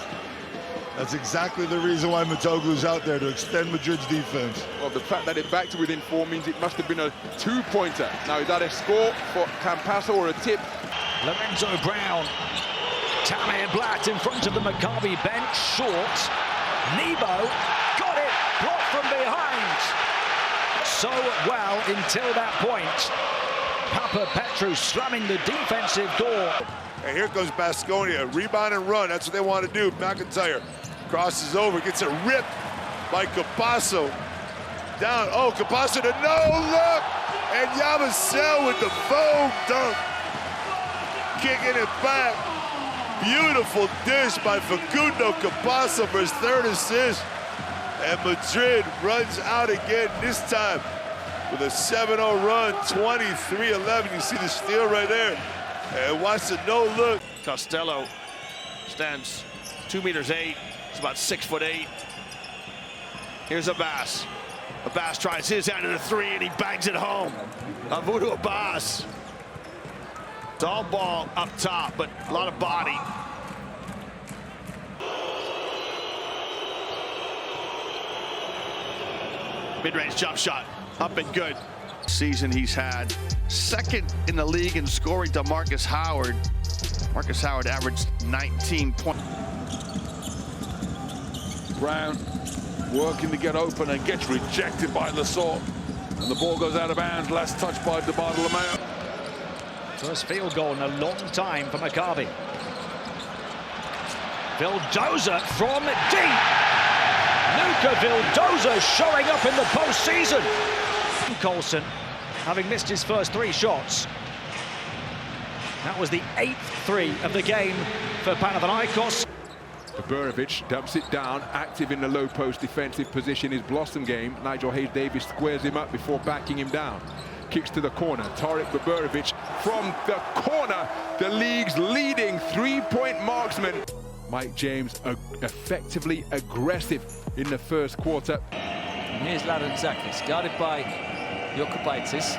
That's exactly the reason why Matoglu's out there, to extend Madrid's defense. Well, the fact that it back to within 4 means it must have been a 2-pointer. Now, is that a score for Campasso or a tip? Lorenzo Brown. Tamir Blatt in front of the Maccabi bench. Short. Nebo got it. Blocked from behind. So well until that point. Papapetrou slamming the defensive door. And here goes Baskonia. Rebound and run. That's what they want to do. McIntyre crosses over, gets it ripped by Campasso. Down. Oh, Campasso to no look. And Yabusele with the foam dunk. Kicking it back. Beautiful dish by Facundo Campasso for his 3rd assist. And Madrid runs out again, this time with a 7-0 run, 23-11. You see the steal right there. And watch the no-look. Costello stands 2 meters 8. It's about 6'8". Here's Abbas. Abbas tries his hand at a 3 and he bangs it home. Avudu Abbas. It's all ball up top, but a lot of body. Mid-range jump shot, up and good. Season he's had 2nd in the league in scoring to Marcus Howard. Marcus Howard averaged 19 points. Brown working to get open and gets rejected by Lasort. And the ball goes out of bounds, last touch by De Bartolomeo. First field goal in a long time for Maccabi. Vildoza from deep. Luka Vildoza showing up in the postseason. Colson, having missed his first 3 shots. That was the 8th 3 of the game for Panathinaikos. Burivic dumps it down, active in the low post defensive position is Blossomgame. Nigel Hayes-Davis squares him up before backing him down. Kicks to the corner. Tarek Burivic from the corner, the league's leading 3-point marksman. Mike James effectively aggressive in the first quarter. And here's Ladan Zakis, guarded by Jokubaitis.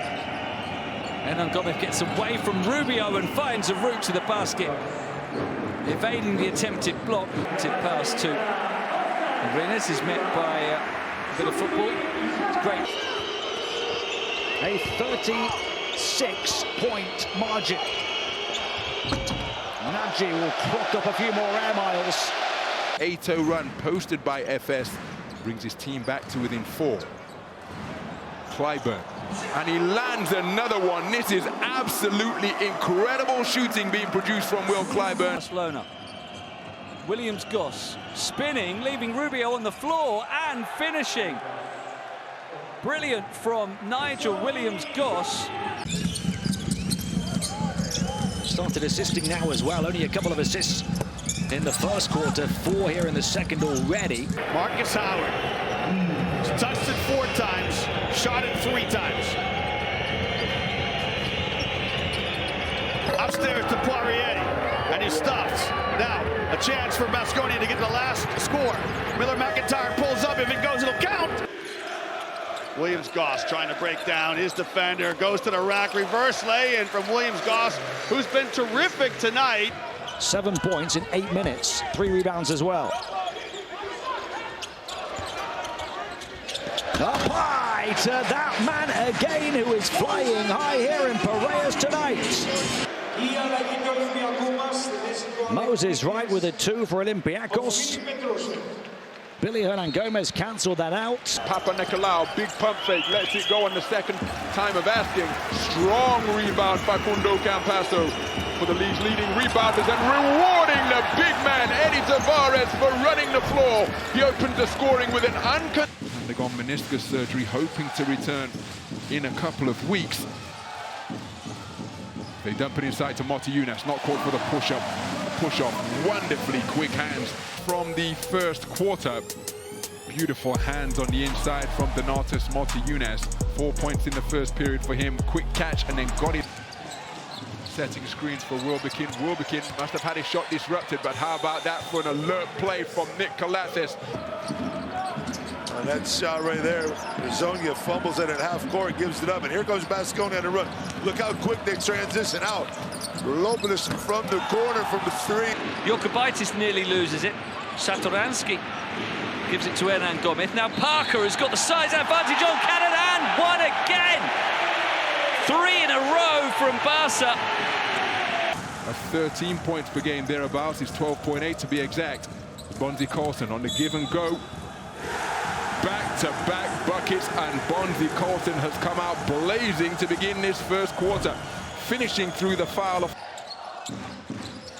And Gomez gets away from Rubio and finds a route to the basket, evading the attempted block. Pass to Arenas is met by a bit of football. It's great. A 36-point margin. Nagy will clock up a few more air miles. 8-0 run posted by FS brings his team back to within 4. Clyburn, and he lands another one. This is absolutely incredible shooting being produced from Will Clyburn. Barcelona. Williams-Goss spinning, leaving Rubio on the floor and finishing. Brilliant from Nigel Williams-Goss. Started assisting now as well, only a couple of assists in the first quarter, 4 here in the second already. Marcus Howard. He's touched it 4 times, shot it 3 times. Upstairs to Poirier, and he stops. Now, a chance for Baskonia to get the last score. Miller McIntyre pulls up. If it goes, it'll count. Williams-Goss trying to break down his defender. Goes to the rack. Reverse lay-in from Williams-Goss, who's been terrific tonight. 7 points in 8 minutes. 3 rebounds as well. Apply to that man again, who is flying high here in Piraeus tonight. Moses right with a 2 for Olympiacos. Billy Hernan-Gomez cancelled that out. Papa Nicolau, big pump fake, lets it go on the second time of asking. Strong rebound, Facundo Campasso for the league's leading rebounders and rewarding the big man, Eddie Tavares, for running the floor. He opens the scoring with an Undergone meniscus surgery, hoping to return in a couple of weeks. They dump it inside to Motiejunas, not caught for the push-up. Push-off, wonderfully quick hands from the first quarter. Beautiful hands on the inside from Donatas Motiejunas. 4 points in the first period for him. Quick catch and then got it. Setting screens for Wilbekin. Wilbekin must have had his shot disrupted, but how about that for an alert play from Nick Colates? And that shot right there, Zonia fumbles it at half court, gives it up, and here goes Baskonia on the run. Look how quick they transition out. Lopez from the corner from the 3. Jokubaitis nearly loses it. Satoransky gives it to Hernan Gomez. Now Parker has got the size advantage on Canada and one again. 3 in a row from Barca. 13 points per game thereabouts. It's 12.8 to be exact. Bonzi Colson on the give and go. Back-to-back buckets, and Bonzi Colson has come out blazing to begin this first quarter, finishing through the foul of...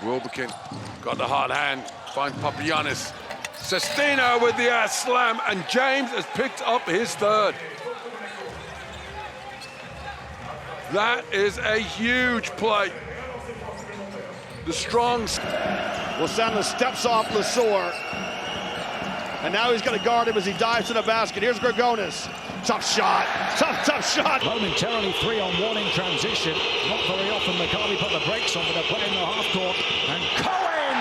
Wilbekin got the hard hand, finds Papagiannis. Sestino with the ass slam, and James has picked up his 3rd. That is a huge play. The Strongs. Lozano steps off Lesor. And now he's going to guard him as he dives to the basket. Here's Grigonis. Tough shot. Tough shot. Momentarily 3-on-1 in transition. Not very often Maccabi put the brakes on, but they're playing the half court. And Cohen!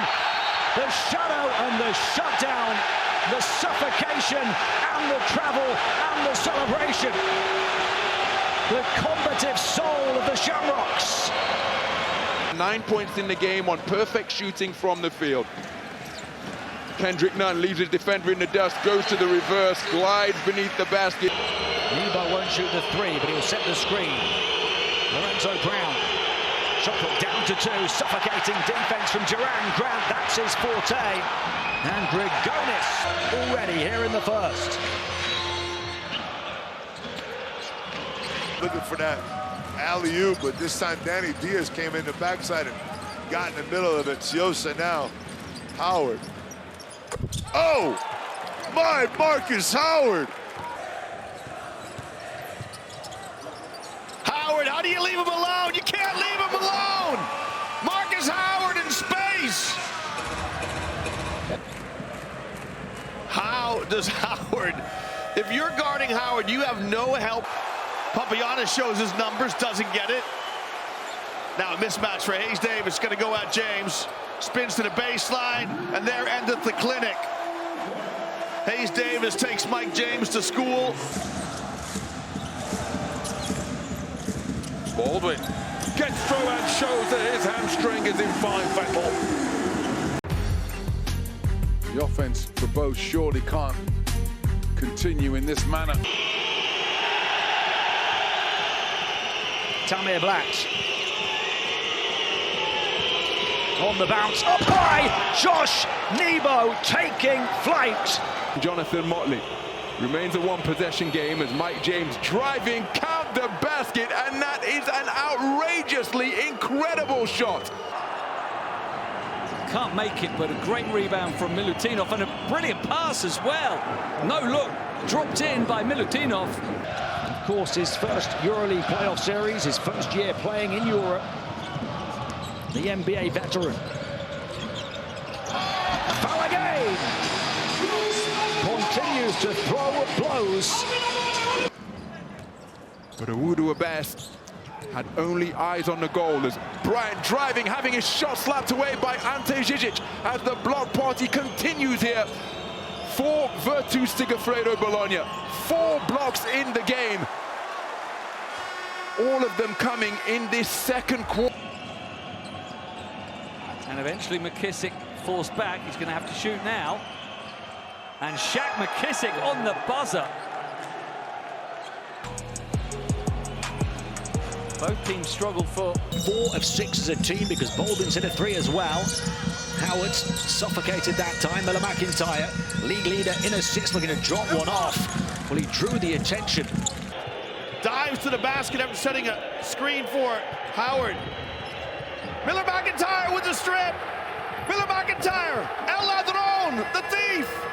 The shutout and the shutdown. The suffocation and the travel and the celebration. The combative soul of the Shamrocks. 9 points in the game on perfect shooting from the field. Kendrick Nunn leaves his defender in the dust, goes to the reverse, glides beneath the basket. Nebo won't shoot the 3, but he'll set the screen. Lorenzo Brown. Shot put down to 2. Suffocating defense from Duran Grant. That's his forte. And Grigonis already here in the first. Looking for that alley-oop, but this time Danny Diaz came in the backside and got in the middle of it. Siosa now. Howard. Oh, my Marcus Howard. Howard, how do you leave him alone? You can't leave him alone. Marcus Howard in space. How does Howard, if you're guarding Howard, you have no help. Papagiannis shows his numbers, doesn't get it. Now a mismatch for Hayes Davis, going to go at James. Spins to the baseline, and there endeth the clinic. Hayes Davis takes Mike James to school. Baldwin gets through and shows that his hamstring is in fine fettle. The offense for both surely can't continue in this manner. Tamir Black. On the bounce, up high, Josh Nebo taking flight. Jonathan Motley remains a one-possession game as Mike James driving, count the basket, and that is an outrageously incredible shot. Can't make it, but a great rebound from Milutinov and a brilliant pass as well. No look, dropped in by Milutinov. Of course, his first EuroLeague playoff series, his first year playing in Europe. The NBA veteran. Foul again! Continues to throw blows. But Awudu Abbas had only eyes on the goal as Bryant driving, having his shot slapped away by Ante Žižić as the block party continues here for Virtus Sigifredo Bologna. 4 blocks in the game. All of them coming in this second quarter. And eventually McKissick forced back. He's going to have to shoot now. And Shaq McKissick on the buzzer. Both teams struggle for 4 of 6 as a team because Baldwin's hit a 3 as well. Howard suffocated that time. Miller McIntyre, league leader in assists, looking to drop one off. Well, he drew the attention. Dives to the basket after setting a screen for Howard. Miller McIntyre with the strip. Miller McIntyre, El Ladron, the thief.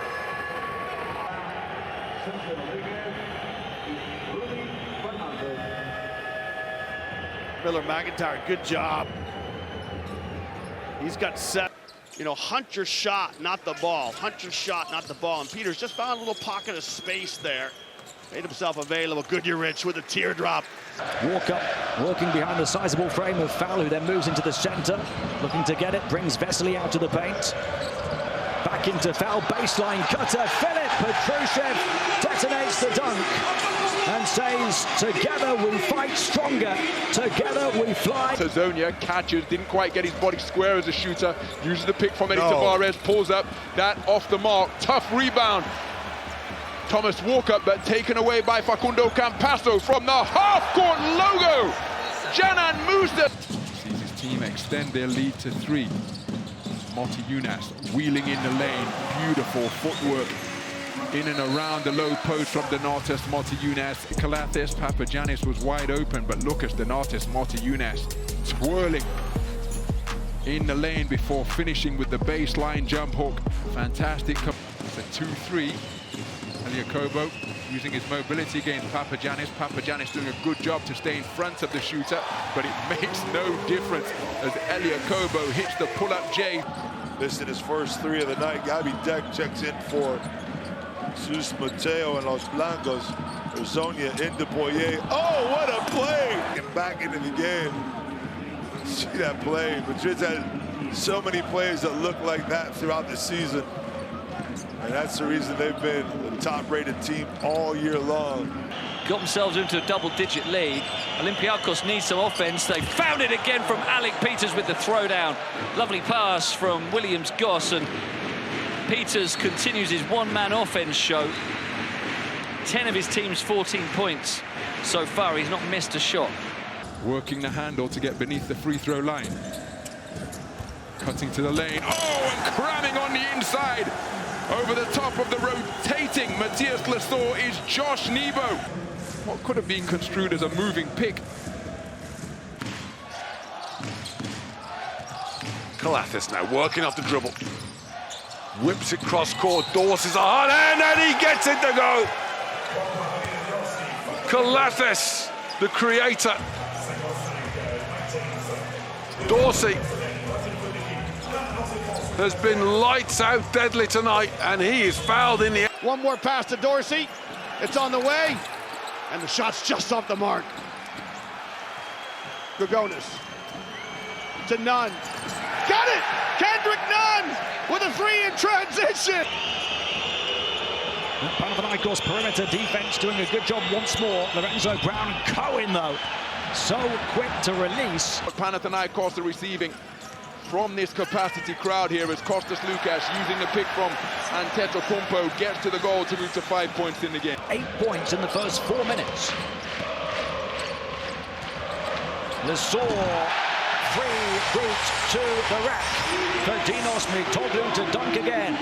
Miller McIntyre, good job. He's got set. You know, hunt your shot, not the ball. Hunt your shot, not the ball. And Peters just found a little pocket of space there. Made himself available. Goodyear-Rich with a teardrop. Walker working behind the sizable frame of Foul, who then moves into the center. Looking to get it, brings Vesely out to the paint. Back into Foul, baseline cutter. Philip Petrushev detonates the dunk and says, together we fight stronger, together we fly. Tazonia catches, didn't quite get his body square as a shooter. Uses the pick from Eddie Tavares, pulls up, that off the mark. Tough rebound. Thomas Walker, but taken away by Facundo Campasso from the half-court logo. Canan Musa Sees his team extend their lead to 3. Moti Yunas wheeling in the lane. Beautiful footwork in and around the low post from Donatas Moti Yunas. Kalathis Papagiannis was wide open, but look at Donatas Moti Yunas twirling in the lane before finishing with the baseline jump hook. Fantastic. It's a 2-3. Eliakobo using his mobility against Papagiannis. Papagiannis doing a good job to stay in front of the shooter, but it makes no difference as Eliakobo hits the pull-up J. Missed his first 3 of the night. Gabi Deck checks in for Jesus Mateo and Los Blancos. Zonia into Boyer. Oh, what a play! Get back into the game. See that play. Madrid's had so many plays that look like that throughout the season. And that's the reason they've been the top-rated team all year long. Got themselves into a double-digit lead. Olympiacos needs some offense. They found it again from Alec Peters with the throwdown. Lovely pass from Williams Goss, and Peters continues his one-man offense show. 10 of his team's 14 points so far. He's not missed a shot. Working the handle to get beneath the free throw line. Cutting to the lane. Oh, and cramming on the inside. Over the top of the rotating Matthias Lesor is Josh Nebo. What could have been construed as a moving pick. Kalathis now working off the dribble. Whips it cross court. Dorsey's a hard hand and he gets it to go. Kalathis, the creator. Dorsey has been lights out deadly tonight, and he is fouled in the end. One more pass to Dorsey. It's on the way, and the shot's just off the mark. Grigonis to Nunn. Got it! Kendrick Nunn with a 3 in transition. Panathinaikos perimeter defense doing a good job once more. Lorenzo Brown and Cohen, though, so quick to release. Panathinaikos the receiving from this capacity crowd here as Kostas Lukas using the pick from Antetokounmpo gets to the goal to move to 5 points in the game. 8 points in the first 4 minutes. Lesor free route to the rack for Dinos Mitoglu to dunk again.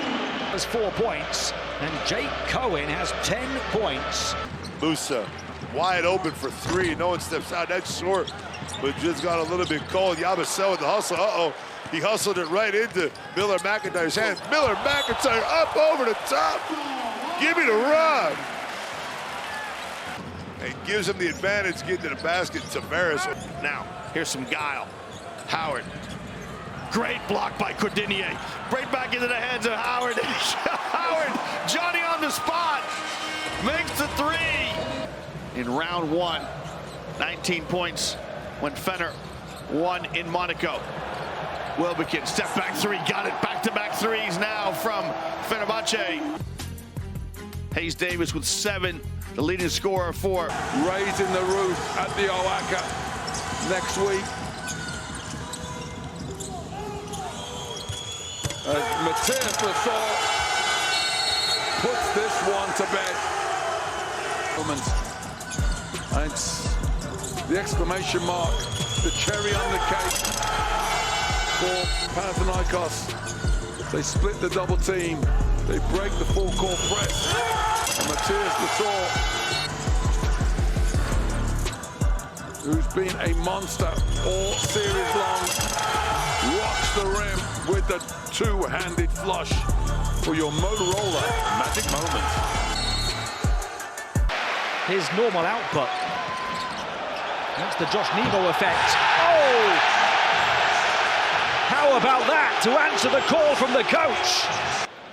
Has 4 points, and Jake Cohen has 10 points. Musa wide open for 3. No one steps out. That's short, but just got a little bit cold. Yabusel with the hustle. He hustled it right into Miller McIntyre's hands. Miller McIntyre up over the top. Give me the run. And gives him the advantage getting to the basket. Tavares. Now, here's some guile. Howard. Great block by Cordinier. Right back into the hands of Howard. Howard, Johnny on the spot. Makes the 3. In round 1, 19 points when Fenner won in Monaco. Wilbekin, step back 3, got it. Back-to-back 3s now from Fenerbahce. Hayes Davis with 7, the leading scorer for. Raising the roof at the Oaka next week. As Matthias Lassalle puts this one to bed. And the exclamation mark, the cherry on the cake for Panathinaikos. They split the double team. They break the full court press. And Matthias Lassalle, who's been a monster all series long, rocks the rim with the two-handed flush for your Motorola magic moment. His normal output. That's the Josh Nebo effect. Oh! How about that to answer the call from the coach?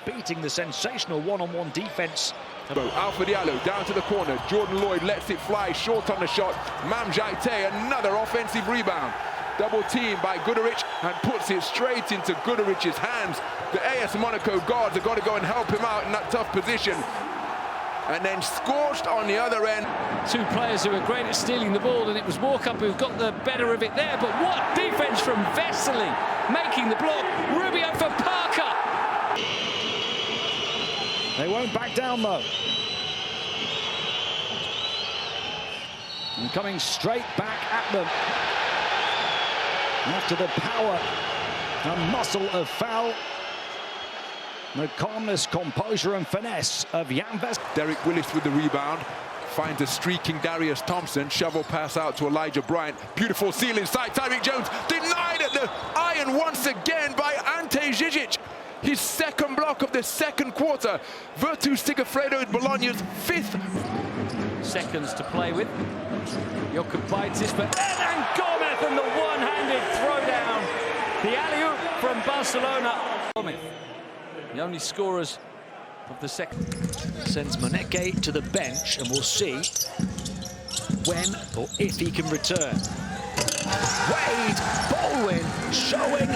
Beating the sensational one-on-one defense. Alpha Diallo down to the corner. Jordan Lloyd lets it fly short on the shot. Mam Jaite, another offensive rebound. Double team by Guduric and puts it straight into Guduric's hands. The AS Monaco guards have got to go and help him out in that tough position. And then scorched on the other end. 2 players who are great at stealing the ball, and it was Walkup who got the better of it there. But what defense from Vesely, making the block. Rubio for Parker. They won't back down though. And coming straight back at them. After the power and muscle of foul, the calmness, composure and finesse of Jan Vesely. Derek Willis with the rebound. Finds a streaking Darius Thompson. Shovel pass out to Elijah Bryant. Beautiful seal inside. Tyreek Jones denied at the iron once again by Ante Žižić. His second block of the second quarter. Virtus Sigafredo is Bologna's 5th. Seconds to play with. Jokubaitis for Hernan Gomez and the one-handed throwdown. The alley-oop from Barcelona. The only scorers of the second. Sends Moneke to the bench, and we'll see when or if he can return. Wade Baldwin showing.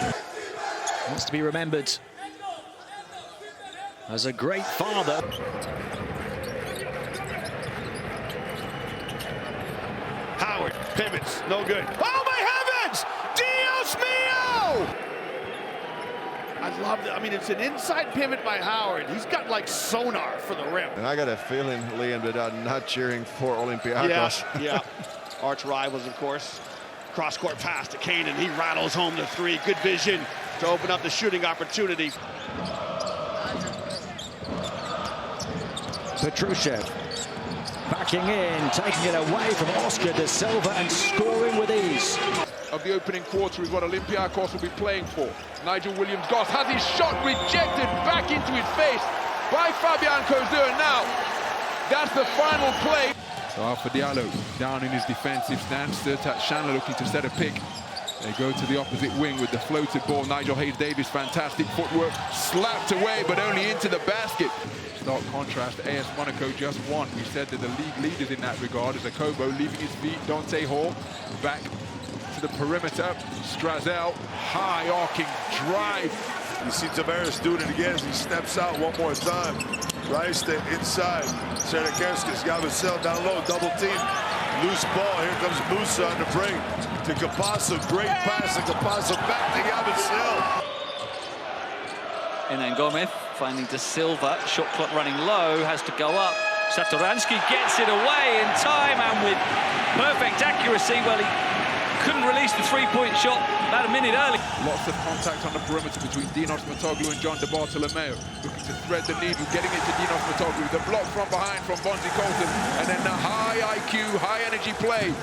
Wants to be remembered as a great father. Howard pivots, no good. Oh my heavens! Dios mio! I love it. I mean, it's an inside pivot by Howard. He's got like sonar for the rim. And I got a feeling, Liam, that I'm not cheering for Olympiacos. Yeah. Arch rivals, of course. Cross-court pass to Kane, and he rattles home the 3. Good vision to open up the shooting opportunity. Petrushev backing in, taking it away from Oscar da Silva and scoring with ease. Of the opening quarter is what Olympiacos will be playing for. Nigel Williams-Goss has his shot rejected back into his face by Fabian Cozer. Now, that's the final play. So Alpha Diallo down in his defensive stance. Sertat Shanla looking to set a pick. They go to the opposite wing with the floated ball. Nigel Hayes-Davis, fantastic footwork. Slapped away, but only into the basket. Stark contrast, AS Monaco just won. We said that the league leaders in that regard is Akobo leaving his feet. Dante Hall back to the perimeter. Strazel, high arcing drive. You see Tavares doing it again as he steps out one more time. Rice to inside. Serdakevskis, Yabusel down low, double team. Loose ball, here comes Musa on the break. To Capasso, great pass to Capasso, back to Yabusel. Hernan Gomez finding De Silva. Shot clock running low, has to go up. Satoransky gets it away in time and with perfect accuracy. Well, he couldn't release the three-point shot about a minute early. Lots of contact on the perimeter between Dinos Mitoglou and John DeBartolomeo. Looking to thread the needle, getting it to Dinos Mitoglou. The block from behind from Bonzi Colton. And then the high IQ, high energy play